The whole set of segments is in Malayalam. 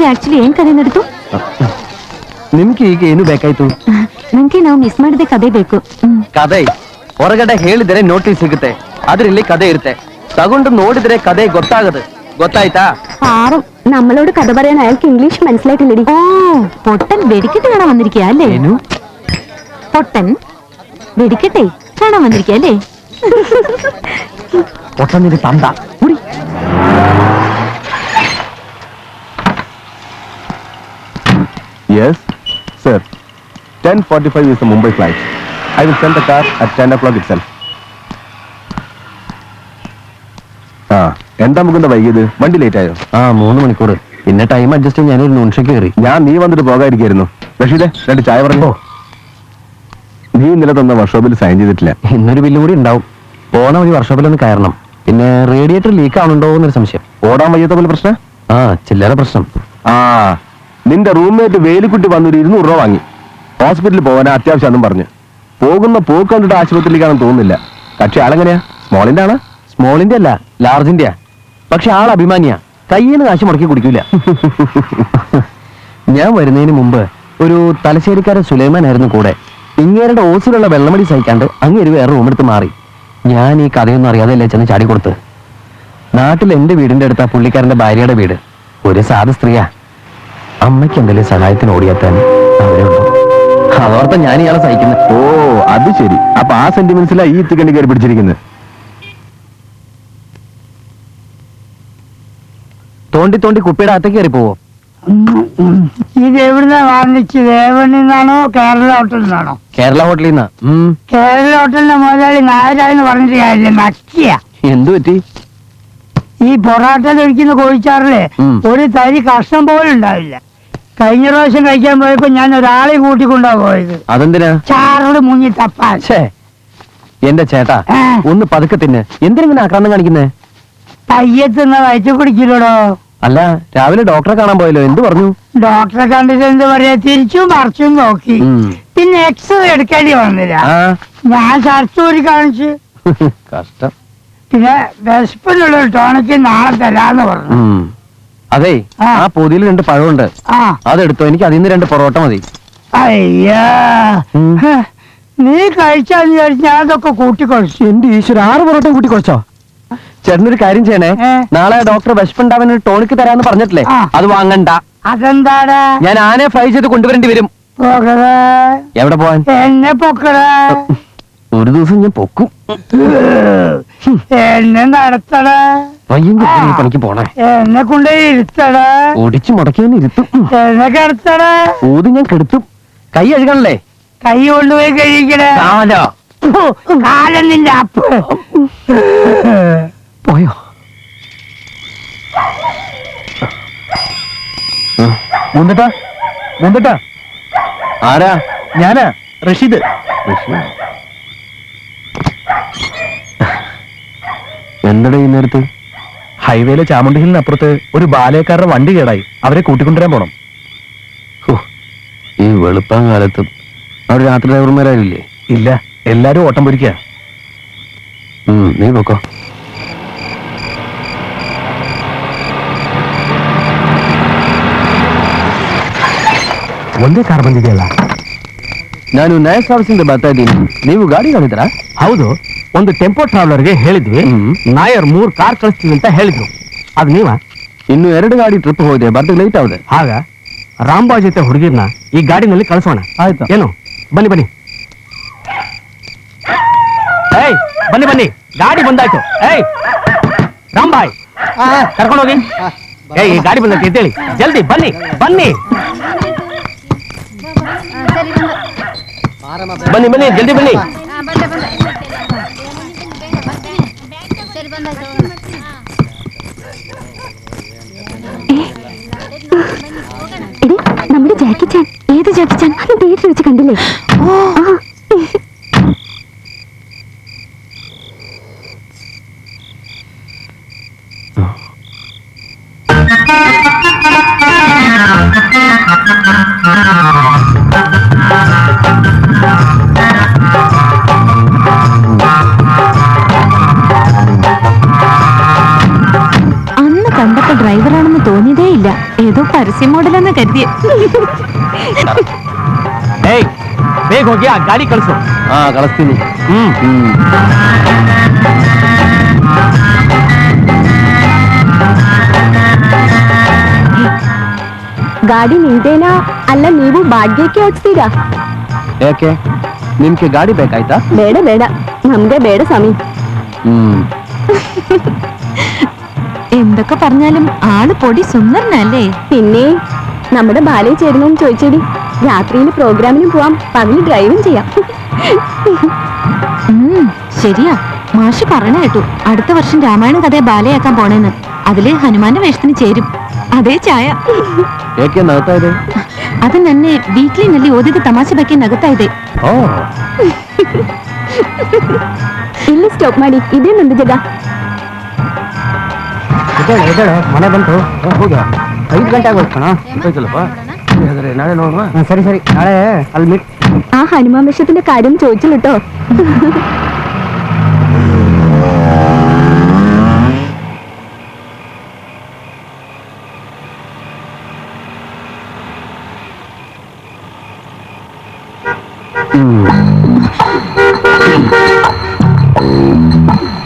ಮುಂಚೆ ಆಕ್ಚುಲಿ ಏನ್ ಕತೆ ನಡೆದು? ನಿಮ್ಗೆ ಈಗ ಏನು ಬೇಕಾಯ್ತು? ನಂಗೆ ನಾವು ಮಿಸ್ ಮಾಡಿದ ಕತೆ ಬೇಕು. ಕತೆ ಹೊರಗಡೆ ಹೇಳಿದ್ರೆ ನೋಟಿಸ್ ಸಿಗುತ್ತೆ, ಆದ್ರೆ ಇಲ್ಲಿ ಕತೆ ಇರುತ್ತೆ. തകൊണ്ട് നോടിದ್ರೆ കഥ ಗೊತ್ತಾಗದು. ಗೊತ್ತಾಯ್ತಾ? പാറും നമ്മളോട് കഥ പറയാൻ അയാൾക്ക് ഇംഗ്ലീഷ് മനസ്സിലായിട്ടില്ലടി. ഓ പൊട്ടൻ വെടിക്കെട്ട് കാണാൻ വന്നിരിക്കുക അല്ലേ? പൊട്ടൻ വെടിക്കെട്ടേ കാണാൻ വന്നിരിക്കുക അല്ലേ? പൊട്ടൻ നിന്റെ തന്ത. Yes, sir. 10:45 is the Mumbai flight. I will send the car at 10 o'clock itself. എന്താ മുകുന്ദ വൈകിയത്? വണ്ടി ലേറ്റ് ആയോ? 3 മണിക്കൂർ. പിന്നെ ടൈം അഡ്ജസ്റ്റ് ചെയ്യാൻ ഞാനൊരു നിമിഷക്ക് കയറി. ഞാൻ നീ വന്നിട്ട് പോകാതിരിക്കായിരുന്നു. റഷീദേ, 2 ചായ പറഞ്ഞോ. നീ ഇന്നലെ തന്ന വർക്ക്ഷോപ്പിൽ സൈൻ ചെയ്തിട്ടില്ല. ഇന്നൊരു ബില്ല് കൂടി ഉണ്ടാവും. പോണ വഴി വർക്ക്ഷോപ്പിലൊന്ന് കയറണം. പിന്നെ റേഡിയേറ്റർ ലീക്ക് ആവുന്നുണ്ടോ എന്നൊരു സംശയം. ഓടാൻ വയ്യാത്ത പോലെ പ്രശ്നം? ചില്ലറ പ്രശ്നം. നിന്റെ റൂംമേറ്റ് വേലിക്കുട്ടി വന്നൊരു 200 രൂപ വാങ്ങി. ഹോസ്പിറ്റലിൽ പോകാൻ അത്യാവശ്യം പറഞ്ഞു. പോകുന്ന പോക്ക് കണ്ടിട്ട് ആശുപത്രിയിലേക്കാണെന്ന് തോന്നുന്നില്ല. കക്ഷി ആളെങ്ങനെയാ? സ്മോളിന്റെ ആണ്? സ്മോളിന്റെ അല്ല, ലാർജിന്റെയാ. പക്ഷെ ആൾ അഭിമാനിയാ. കയ്യിന്ന് കാശ് മുടക്കി കുടിക്കൂല. ഞാൻ വരുന്നതിന് മുമ്പ് ഒരു തലശ്ശേരിക്കാരൻ സുലൈമാൻ ആയിരുന്നു കൂടെ. ഇങ്ങേരുടെ ഓസിലുള്ള വെള്ളമടി സഹിക്കാണ്ട് അങ്ങേര് വേറെ റൂമെടുത്ത് മാറി. ഞാൻ ഈ കഥയൊന്നും അറിയാതെയല്ലേ ചെന്ന് ചാടിക്കൊടുത്ത്. നാട്ടിൽ എന്റെ വീടിന്റെ അടുത്ത പുള്ളിക്കാരന്റെ ഭാര്യയുടെ വീട്. ഒരു സാധു സ്ത്രീയാ. അമ്മയ്ക്ക് എന്തെങ്കിലും സഹായത്തിന് ഓടിയെത്താൻ അവരെ ഉണ്ടോ? അതോർത്ത ഞാൻ ഇയാളെ സഹിക്കുന്നത്. ഓ അത് ശരി. അപ്പൊ ആ സെന്റിമെന്റ്സിലാ ഈ ഇത്തിക്കണ്ടി കയറി പിടിച്ചിരിക്കുന്നത്. തോണ്ടി തോണ്ടി കുപ്പിയുടെ അകത്തേക്ക് കയറി പോവോ? ഇത് എവിടുന്ന വാങ്ങിച്ചത്? ഏവണിൽ നിന്നാണോ കേരള ഹോട്ടലിൽ നിന്നാണോ? കേരള ഹോട്ടലിൽ നിന്നാ. കേരള ഹോട്ടലിന്റെ മുതലാളി നായരായെന്ന് പറഞ്ഞിട്ട് കാര്യമില്ല, നക്കിയ. എന്തു പറ്റി? ഈ പൊറാട്ടയിൽ ഒഴിക്കുന്ന കോഴിച്ചാറില് ഒരു തരി കഷ്ണം പോലും ഉണ്ടാവില്ല. കഴിഞ്ഞ പ്രാവശ്യം കഴിക്കാൻ പോയപ്പോ ഞാൻ ഒരാളെ കൂട്ടിക്കൊണ്ടാ പോയത്. അതെന്തിനാ? ചാറില് മുങ്ങി തപ്പാൻ. എന്റെ ചേട്ടാ, ഒന്ന് പതുക്കെ തിന്ന്. എന്തിനെങ്ങനെ ആക്രാന്തം കാണിക്കുന്നേ? പയ്യത്തുന്ന വയറ്റു കുടിക്കില്ലടോ. അല്ല, രാവിലെ ഡോക്ടറെ കാണാൻ പോയല്ലോ, എന്ത് പറഞ്ഞു? ഡോക്ടറെ കണ്ടിട്ട് എന്ത് പറയാ, തിരിച്ചും മറിച്ചും നോക്കി. പിന്നെ എക്സ്റേ എടുക്കേണ്ടി വന്നില്ല. ഞാൻ സർച്ചൂരി കാണിച്ചു. കഷ്ടം. പിന്നെ വിശപ്പിനുള്ള ടോണിക്ക് നാളെ തരാന്ന് പറഞ്ഞു. അതെ, ആ പൊതിയിൽ 2 പഴമുണ്ട്, അതെടുത്തോ. എനിക്ക് അതിൽ നിന്ന് 2 പൊറോട്ട മതി. അയ്യാ, നീ കഴിച്ചാന്ന് വിചാരിച്ച് ഞാൻ അതൊക്കെ കൂട്ടിക്കൊഴിച്ചു. എന്റെ ഈശ്വര, 6 പൊറോട്ട കൂട്ടിക്കൊഴിച്ചോ? ചേട്ടനൊരു കാര്യം ചെയ്യണേ, നാളെ ഡോക്ടർ വിശപ്പുണ്ടാവാൻ ഒരു ടോണിക്ക് തരാന്ന് പറഞ്ഞിട്ടില്ലേ, അത് വാങ്ങണ്ട. അതെന്താടാ? ഞാൻ ആനയെ ഫ്രൈ ചെയ്ത് കൊണ്ടുവരേണ്ടി വരും. എവിടെ പോവാൻ? എന്നെ പൊക്കടാ. ഒരു ദിവസം ഞാൻ പൊക്കും. എന്നെ നടത്തടാ. പണിക്ക് പോണേ. എന്നെ കൊണ്ടേ ഇരുത്തടാ. ഒടിച്ചു മുടക്കി ഇരുത്തും. എന്നെ കിടത്തടാ. ഊതി ഞാൻ കെടുത്തും. കൈ കഴുകണല്ലേ? കൈ കൊണ്ടുപോയി കഴിക്കണേ. കാലം നിന്റെ അപ്പ് പോയോ? മുന്തട്ടാ, മുന്തട്ടാ. ആരാ? ഞാനാ, റഷീദ്. എന്തടാ ഈ നേരത്ത്? ഹൈവേയിലെ ചാമുണ്ടി ഹില്ലിനപ്പുറത്ത് ഒരു ബാലയക്കാരുടെ വണ്ടി കേടായി. അവരെ കൂട്ടിക്കൊണ്ടുവരാൻ പോണം. ഈ വെളുപ്പാൻ കാലത്തും അവിടെ രാത്രി ഡ്രൈവർമാരായില്ലേ? ഇല്ല, എല്ലാരും ഓട്ടം പൊരിക്കുക. നീ പൊക്കോ. ಒಂದೇ ಕಾರ್ ಬಂದಿದೆಯಲ್ಲ? ನಾನು ನಯ ಸರ್ವಿಸಿಂದ ಬರ್ತಾ ಇದ್ದೀನಿ. ನೀವು ಗಾಡಿ ಕಳಿದ್ರಾ? ಹೌದು, ಒಂದು ಟೆಂಪೋ ಟ್ರಾವೆಲರ್ಗೆ ಹೇಳಿದ್ವಿ, ನಾಯರ್ 3 ಕಾರ್ ಕಳಿಸ್ತೀವಿ ಅಂತ ಹೇಳಿದ್ರು. ಅದು ನೀವ? ಇನ್ನು 2 ಗಾಡಿ ಟ್ರಿಪ್ ಹೋದೆ, ಬರ್ದು ಲೇಟ್ ಆಗಿದೆ. ಆಗ ರಾಂಬಾಯ್ ಜೊತೆ ಹುಡುಗಿರ್ನ ಈ ಗಾಡಿನಲ್ಲಿ ಕಳಿಸೋಣ. ಆಯ್ತು, ಏನು? ಬನ್ನಿ ಬನ್ನಿ. ಏಯ್ ಬನ್ನಿ ಬನ್ನಿ, ಗಾಡಿ ಬಂದಾಯ್ತು. ಏಯ್ ರಾಂಬಾಯ್, ಕರ್ಕೊಂಡೋಗಿ. ಏಯ್, ಈ ಗಾಡಿ ಬಂದೈತೆ ಎದ್ದೇಳಿ, ಜಲ್ದಿ ಬನ್ನಿ ಬನ್ನಿ ಬನ್ನಿ ಬನ್ನಿ, ಜಲ್ದಿ ಬನ್ನಿ. നമ്മുടെ ജാക്കി ചാൻ. ഏത് ജാക്കി ചാൻ? അത് തിയേറ്ററിൽ വെച്ച് കണ്ടില്ലേ? അന്ന് കണ്ടപ്പോ ഡ്രൈവർ ഡ്രൈവറാണെന്ന് തോന്നിയതേ ഇല്ല. ഏതോ പരസ്യ മോഡലെന്ന് കരുതിയ. ಗಾಡಿ ಕಳಿಸು. ಕಳಿಸ್ತೀನಿ. ಗಾಡಿ ನಿಂದೇನಾ ಅಲ್ಲ ನೀವು ಬಾಡ್ಗೆಗೆ ಓಡಿಸ್ತೀರಾ? ಯಾಕೆ ನಿಮ್ಗೆ ಗಾಡಿ ಬೇಕಾಯ್ತಾ? ಬೇಡ ಬೇಡ, ನಮ್ಗೆ ಬೇಡ സ്വാമി. എന്തൊക്കെ പറഞ്ഞാലും ആള് പൊടി സുന്ദരനല്ലേ? പിന്നെ നമ്മുടെ ബാലയിൽ ചേരുന്നോന്ന് ചോദിച്ചേടി. രാത്രിയിൽ പ്രോഗ്രാമിനും പോവാം, പകല് ഡ്രൈവും ചെയ്യാം. ശരിയാ, മാഷ് പറഞ്ഞ കേട്ടു അടുത്ത വർഷം രാമായണ കഥയെ ബാലയാക്കാൻ പോണേന്ന്. അതില് ഹനുമാന്റെ വേഷത്തിന് ചേരും. ಅದೇ ಛಾಯ. ಏಕೆ ನಗ್ತಾ ಇದೆ? ಅದು ನನ್ನೆ ವೀಕ್ಲಿನಲ್ಲಿ ಓದಿದ ತಮಾಷೆ ಬಗ್ಗೆ ನಗುತ್ತಾ ಇದೆ. ಇಲ್ಲಿ ಸ್ಟಾಪ್ ಮಾಡಿ. ಇದೇ ನಂದು ಜಾಗ. ಮನೆ ಬಂತು. ಹೋಗ 5 ಗಂಟೆ ಆಗೋಯ್ತು. ನಾಳೆ ನೋಡುವ. ಸರಿ ಸರಿ, ನಾಳೆ ಅಲ್ಲಿ ಮೀಟ್. ആ ഹനുമാൻ വേഷത്തിന്റെ കാര്യം ചോദിച്ചില്ല കേട്ടോ.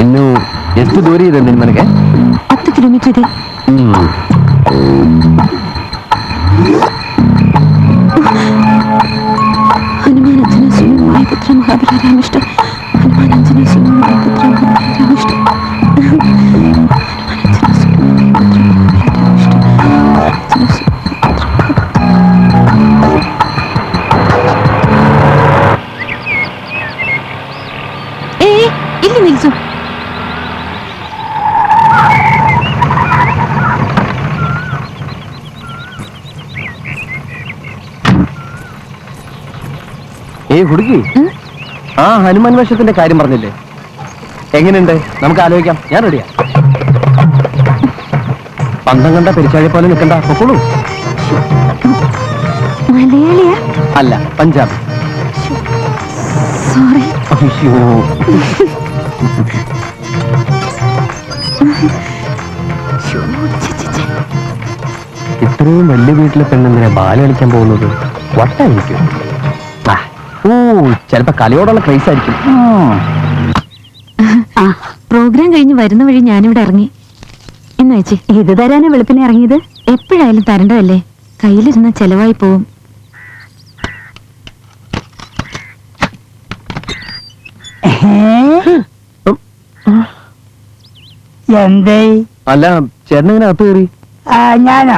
ಇನ್ನು ಎಷ್ಟು ದೂರ ಇದೆ ನಿನ್ ಮನೆಗೆ? 10 ಕಿಲೋಮೀಟರ್ ಇದೆ. ಹನುಮಾನ್ ಅಂಜನಾ ಸ್ವಾಮಿ ವಾಯುಪುತ್ರ ಮಹಾಬಲ ರಾಮಿಷ್ಟ. ಹನುಮಾನ್ ಅಂಜನಾ ಸ್ವಾಮಿ ವಾಯುಪುತ್ರ ಮಹಾಬಲ ರಾಮಿಷ್ಟ. ಇಲ್ಲಿ ನಿಲ್ಸು. ಹುಡುಗಿ, ആ ഹനുമാൻ വേഷത്തിന്റെ കാര്യം പറഞ്ഞില്ലേ? എങ്ങനെയുണ്ട്? നമുക്ക് ആലോചിക്കാം. ഞാൻ റെഡിയാ. പന്തം കണ്ട പെരിച്ചാഴി പോലെ നിൽക്കണ്ട, പൊക്കോളൂ. മലയാളിയാ? അല്ല, പഞ്ചാബി. സോറി. അയ്യോ, ഇത്രയും വലിയ വീട്ടിലെ പെണ്ണെന്തിനാ ബാല കളിക്കാൻ പോകുന്നത്? വട്ടായിരിക്കും. ചിലപ്പോ കലയോടുള്ള ക്രൈസ് ആയിരിക്കും. പ്രോഗ്രാം കഴിഞ്ഞ് വരുന്ന വഴി ഞാനിവിടെ ഇറങ്ങി. എന്നാ ചേച്ചി, ഇത് തരാനാ വെളുപ്പിനെ ഇറങ്ങിയത്? എപ്പോഴായാലും തരണ്ടതല്ലേ, കയ്യിലിരുന്ന ചെലവായി പോവും. എന്തേ? അല്ല, ചേട്ടൻ ഇങ്ങനെ അകത്ത് കയറി? ഞാനോ?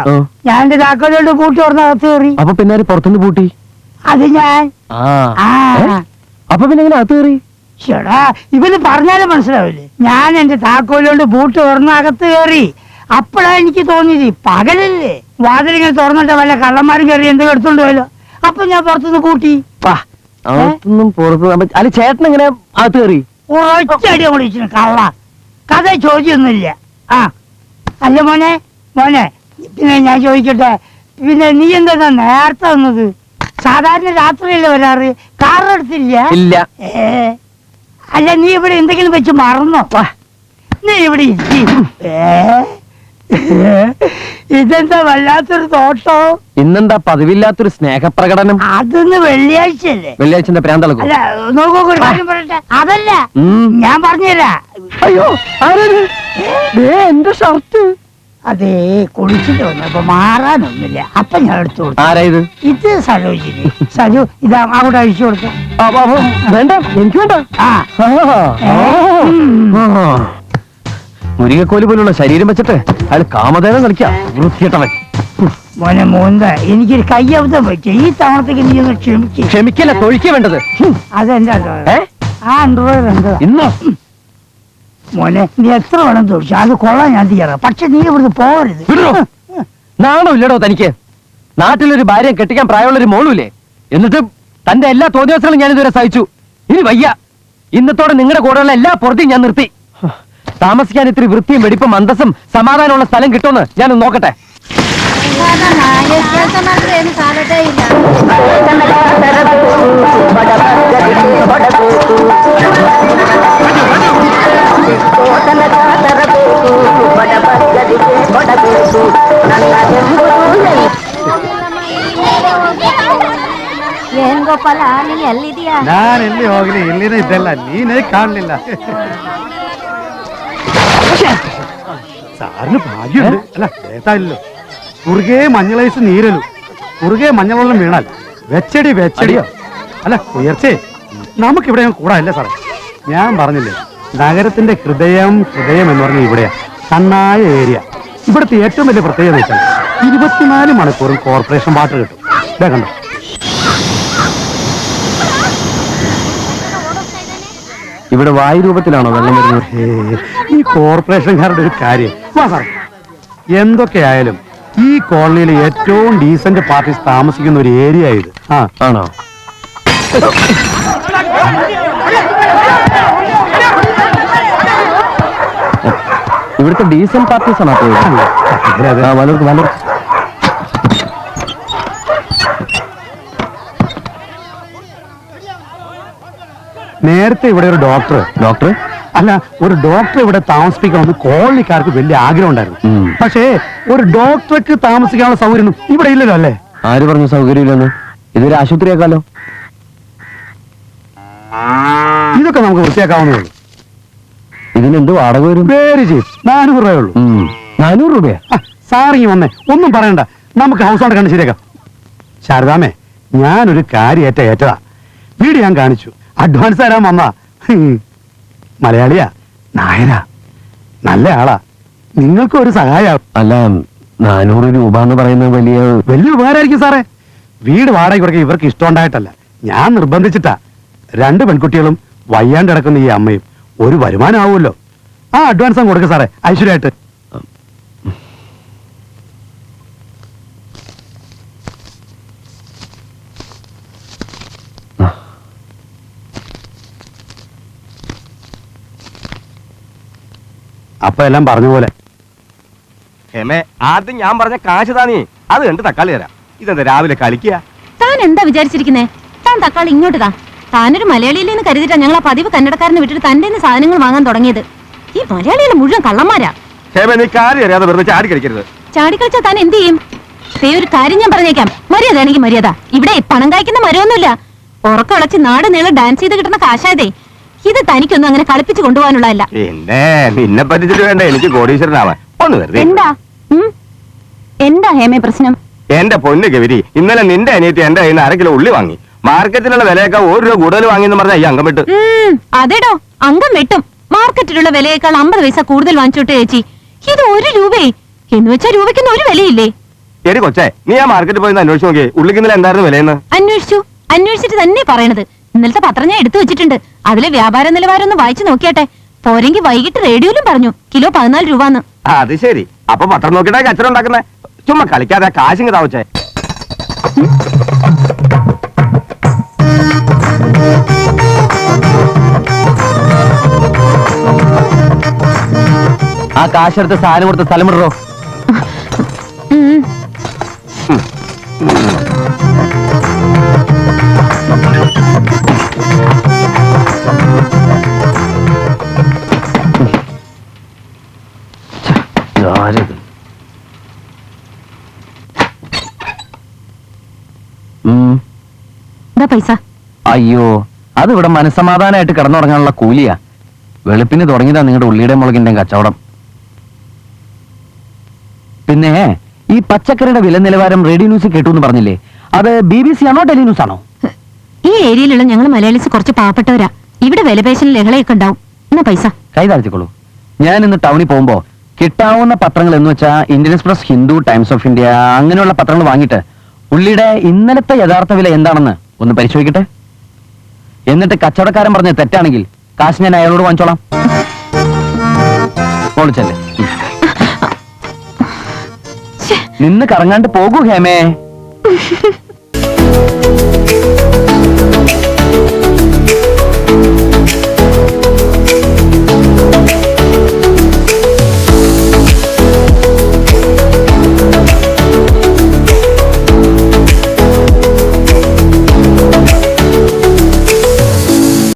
ഞാൻ എന്റെ താക്കോലോട് പൂട്ടി തുറന്ന് അകത്ത് കയറി. അപ്പൊ പിന്നെ പുറത്തുനിന്ന് പൂട്ടി? അത് ഞാൻ. അപ്പൊ പിന്നെ ഇങ്ങനെ അകത്ത് കയറി? ചേടാ, ഇവന് പറഞ്ഞാലും മനസ്സിലാവില്ലേ. ഞാൻ എന്റെ താക്കോലോണ്ട് പൂട്ടി തുറന്ന് അകത്ത് കയറി. അപ്പോഴാ എനിക്ക് തോന്നിയത് പകലല്ലേ, വാതിലിങ്ങനെ തുറന്നിട്ട് വല്ല കള്ളന്മാരും കയറി എന്തെങ്കിലും എടുത്തോണ്ട് പോയല്ലോ. അപ്പൊ ഞാൻ പുറത്തുനിന്ന് കൂട്ടി. അല്ല, ചേട്ടൻ എങ്ങനെ അകത്ത് കയറി? ഒറ്റയടി വിളിച്ചു കള്ള. കഥ ചോദ്യമൊന്നുമില്ല. അല്ല മോനെ, മോനെ പിന്നെ ഞാൻ ചോദിക്കട്ടെ, പിന്നെ നീ എന്താ നേരത്തെ വന്നത്? സാധാരണ രാത്രിയല്ലേ വരാറ്, കാറെടുത്തില്ല? ഇല്ല. അല്ല, നീ ഇവിടെ എന്തെങ്കിലും വെച്ച് മറന്നോ? നീ ഇവിടെ ഇരിക്കി. ഇതെന്താ വല്ലാത്തൊരു തോട്ടോ? ഇന്നെന്താ പതിവില്ലാത്തൊരു സ്നേഹപ്രകടനം? അതൊന്ന് വെള്ളിയാഴ്ചയല്ലേ? വെള്ളിയാഴ്ച പ്രാന്തളക്കും. അല്ല, നോക്കൂ, ഒരു കാര്യം പറയട്ടെ. അതല്ല, ഞാൻ പറഞ്ഞുതരാ. അയ്യോ, എന്റെ ഷർട്ട്. അതേ, കുളിച്ചിട്ട് വന്നപ്പോ മാറാനൊന്നുമില്ല. അപ്പൊ ഞാൻ എടുത്തു കൊടുത്തു. ആരാ ഇത്? ഇത് സരോജിനി. സജു, ഇതാ അങ്ങോട്ട് അഴിച്ചു കൊടുത്തു. വേണ്ട, എനിക്ക് വേണ്ട. മുരികക്കോല് പോലുള്ള ശരീരം വെച്ചിട്ട് അയാൾ കാമദേവൻ കളിക്കാം. വൃത്തികെട്ടവൻ. മോനെ മോന്ത, എനിക്കൊരു കയ്യബദ്ധം പറ്റി. ഈ തവണത്തേക്ക് നീ ഒന്ന് ക്ഷമിക്കും. ക്ഷമിക്കല്ല, തൊഴിക്ക വേണ്ടത്. അതെന്താ അണ്ടർവെയർ എന്താ ഇന്നോ? മോനെ, നീ എത്ര വേണം തൊഴിച്ചു, അത് കൊള്ളാൻ ഞാൻ തീരാം. പക്ഷെ നീ ഇവിടുന്ന് പോകരുത്. നാണോ ഇല്ലടോ തനിക്ക്? നാട്ടിലൊരു ഭാര്യയെ കെട്ടിക്കാൻ പ്രായമുള്ളൊരു മോളൂല്ലേ? എന്നിട്ട് തന്റെ എല്ലാ തോന്നിയവസരങ്ങളും ഞാൻ ഇതുവരെ സഹിച്ചു. ഇനി വയ്യ. ഇന്നത്തോടെ നിങ്ങളുടെ കൂടെയുള്ള എല്ലാ പുറത്തെയും ഞാൻ നിർത്തി. താമസിക്കാൻ ഇത്തിരി വൃത്തിയും വെടിപ്പും അന്തസ്സും സമാധാനമുള്ള സ്ഥലം കിട്ടുമെന്ന് ഞാനൊന്ന് നോക്കട്ടെ. ोतन का ಏನ್ ಗೋಪಾಲ ನೀ ಎಲ್ಲಿದೀಯಾ? ನಾನು ಎಲ್ಲಿ ಹೋಗ್ಲಿ, ಇಲ್ಲಿನೇ ಇದ್ದಲ್ಲ, ನೀನೇ ಕಾಣಲಿಲ್ಲ. സാറിന് ഭാഗ്യമുണ്ട്. അല്ല കേട്ടായില്ലോ, കുറുകെ മഞ്ഞളൈസ് നീരലു, കുറുകെ മഞ്ഞളെല്ലാം വീണാൽ വെച്ചടി വെച്ചടിയോ. അല്ല ഉയർച്ചേ, നമുക്കിവിടെ കൂടാല്ല സാറേ. ഞാൻ പറഞ്ഞില്ലേ, നഗരത്തിന്റെ ഹൃദയം എന്ന് പറഞ്ഞാൽ ഇവിടെയാ, കണ്ണായ ഏരിയ. ഇവിടുത്തെ ഏറ്റവും വലിയ പ്രത്യേകത വെച്ചാൽ 24 മണിക്കൂറും കോർപ്പറേഷൻ വാട്ടർ കിട്ടും. ഇതാ കണ്ടോ. ഇവിടെ വായു രൂപത്തിലാണോ വെള്ളം വരുന്നത്? ഈ കോർപ്പറേഷൻകാരുടെ ഒരു കാര്യം വാ സാറേ. എന്തൊക്കെയായാലും ഈ കോളനിയിലെ ഏറ്റവും ഡീസന്റ് പാർട്ടീസ് താമസിക്കുന്ന ഒരു ഏരിയ ഇത്. ആ ആണോ? ഇവിടുത്തെ ഡീസന്റ് പാർട്ടീസ് ആണോ? വലർക്ക് നേരത്തെ ഇവിടെ ഒരു ഡോക്ടർ അല്ല ഒരു ഡോക്ടർ ഇവിടെ താമസിപ്പിക്കണമെന്ന് കോളനിക്കാർക്ക് വലിയ ആഗ്രഹം ഉണ്ടായിരുന്നു. പക്ഷേ ഒരു ഡോക്ടർക്ക് താമസിക്കാനുള്ള സൗകര്യം ഇവിടെ ഇല്ലല്ലോ. അല്ലേ? ആര് പറഞ്ഞു സൗകര്യമില്ലെന്ന്? ഇതൊരു ആശുപത്രിയാക്കാലോ. ഇതൊക്കെ നമുക്ക് വൃത്തിയാക്കാവുന്നേ ഉള്ളൂ. ഇതിനെന്ത് വാടക വരും? പേര് ചീഫ് 400 രൂപയുള്ളൂ. 400 രൂപയാ? സാറിങ്ങി വന്നേ, ഒന്നും പറയണ്ട, നമുക്ക് ഹൗസ് ഓണർ കണ്ട് ശരിയാക്കാം. ശാരദാമേ, ഞാനൊരു കാര്യം ഏറ്റതാ. വീട് ഞാൻ കാണിച്ചു, അഡ്വാൻസ് തരാൻ വന്നാ. മലയാളിയാ, നായരാ, നല്ല ആളാ, നിങ്ങൾക്ക് ഒരു സഹായം. അല്ല 400 രൂപ എന്ന് പറയുന്നത് വലിയ ഉപകാരമായിരിക്കും സാറേ. വീട് വാടക കൊടുക്കാൻ ഇവർക്ക് ഇഷ്ടമുണ്ടായിട്ടല്ല, ഞാൻ നിർബന്ധിച്ചിട്ടാ. 2 പെൺകുട്ടികളും വയ്യാണ്ട് കിടക്കുന്ന ഈ അമ്മയും ഒരു വരുമാനം ആവുമല്ലോ. ആ അഡ്വാൻസ് അങ്ങ് കൊടുക്ക സാറേ, ഐശ്വര്യമായിട്ട്. അപ്പൊ എല്ലാം പറഞ്ഞ പോലെ. ഹേമേ, ആദ്യം ഞാൻ പറഞ്ഞ കാശ് താനീ, അത് കണ്ട് തക്കാളി തരാം. ഇതെന്താ രാവിലെ കളിക്കുക? താൻ എന്താ വിചാരിച്ചിരിക്കുന്നേ? താൻ തക്കാളി ഇങ്ങോട്ട് താ. താനൊരു മലയാളിയിലെന്ന് കരുതിട്ടാ ഞങ്ങൾ ആ പതിവ് കന്നടക്കാരനെ വിട്ടിട്ട് തന്റെ സാധനങ്ങൾ വാങ്ങാൻ തുടങ്ങിയത്. ഈ മലയാളികളെ മുഴുവൻ കള്ളന്മാരാ. ഹേമേ, നീ കാര്യം അറിയാതെ വെറുതെ ചാടി കളിക്കരുത്. ചാടിക്കളിച്ചാ താൻ എന്ത് ചെയ്യും? ഒരു കാര്യം ഞാൻ പറഞ്ഞേക്കാം, മര്യാദയാണെങ്കിൽ മര്യാദ. ഇവിടെ പണം കായ്ക്കുന്ന മരമൊന്നുമില്ല. ഉറക്കളച്ച് നാട് നീളം ഡാൻസ് ചെയ്ത് കിട്ടുന്ന കാശായതേ. ഇത് തനിക്കൊന്നും അങ്ങനെ കളിപ്പിച്ച് കൊണ്ടുപോകാനുള്ളതല്ല. പിന്നെ നിന്നെ പറ്റിച്ചിട്ട് വേണ്ട എനിക്ക് കോടീശ്വരനാവാൻ. ഒന്ന് വെറുതെ. എന്താ ഹേമേ പ്രശ്നം? എന്റെ പൊന്നു ഗൗരി, ഇന്നലെ നിന്റെ അനിയത്തി എന്റെ കയ്യിൽ നിന്ന് 1 കിലോ ഉള്ളി വാങ്ങി. മാർക്കറ്റിലുള്ള വിലയേക്കാൾ 1 രൂപ കൂടുതൽ വാങ്ങിയെന്ന് പറഞ്ഞാൽ ഈ അംഗം വിട്ടു. അതെടോ, അംഗം വെട്ടും. മാർക്കറ്റിലുള്ള വിലയേക്കാൾ 50 പൈസ കൂടുതൽ വാങ്ങിച്ചോട്ടെ ചേച്ചി. ഇത് 1 രൂപയെ എന്ന് വെച്ചാൽ രൂപയ്ക്കൊന്നും ഒരു വിലയില്ലേ? ശരി കൊച്ചേ, നീ ആ മാർക്കറ്റിൽ പോയി അന്വേഷിച്ച് നോക്കിയേ, ഉള്ളിക്ക് ഇന്നലെ എന്തായിരുന്നു വിലയെന്ന്? അന്വേഷിച്ചിട്ട് തന്നെ പറയണത്. ഇന്നലത്തെ പത്രം ഞാൻ എടുത്തു വെച്ചിട്ടുണ്ട്. അതിലെ വ്യാപാര നിലവാരം ഒന്ന് വായിച്ചു നോക്കിയാട്ടെ. പോരെങ്കിൽ വൈകിട്ട് റേഡിയോയിലും പറഞ്ഞു കിലോ 14 രൂപന്ന്. അത് ശരി. അപ്പൊ പത്രം നോക്കിയിട്ടാ കച്ചറ ഉണ്ടാക്കുന്നേ. ചുമ്മാ കളിക്കാതെ കാശിങ് താവച്ചേ. ആ കാശെടുത്ത് സാധനം കൊടുത്ത് സ്ഥലം വിടറോ. പൈസ. അയ്യോ, അത് ഇവിടെ മനസ്സമാധാനമായിട്ട് കിടന്നുറങ്ങാനുള്ള കൂലിയാ. വെളുപ്പിന് തുടങ്ങിയതാ നിങ്ങളുടെ ഉള്ളിയുടെ മുളകിന്റെ കച്ചവടം. പിന്നെ ഈ പച്ചക്കറിയുടെ വില നിലവാരം റേഡിയോ ന്യൂസ് കേട്ടു എന്ന് പറഞ്ഞില്ലേ, അത് BBC ആണോ ടെലി ന്യൂസ് ആണോ? ഈ ഏരിയയിലുള്ള ഞങ്ങൾ മലയാളീസ് കുറച്ച് പാവപ്പെട്ടവരാ. ഇവിടെ വിലപേശൽ ലഹളയൊക്കെ ഉണ്ടാവും. എന്നാ പൈസ കൈ താഴ്ത്തിക്കോളൂ. ഞാൻ ഇന്ന് ടൗണിൽ പോകുമ്പോ കിട്ടാവുന്ന പത്രങ്ങൾ എന്ന് വെച്ചാൽ Indian express, Hindu, times of India അങ്ങനെയുള്ള പത്രങ്ങൾ വാങ്ങിയിട്ട് ഉള്ളിയുടെ ഇന്നലത്തെ യഥാർത്ഥ വില എന്താണെന്ന് ഒന്ന് പരിശോധിക്കട്ടെ. എന്നിട്ട് കച്ചവടക്കാരൻ പറഞ്ഞ തെറ്റാണെങ്കിൽ കാശ് ഞാൻ അയാളോട് വാങ്ങിച്ചോളാം. ഓടിച്ചല്ലേ നിന്ന് കറങ്ങാണ്ട് പോകൂ ഹേമേ.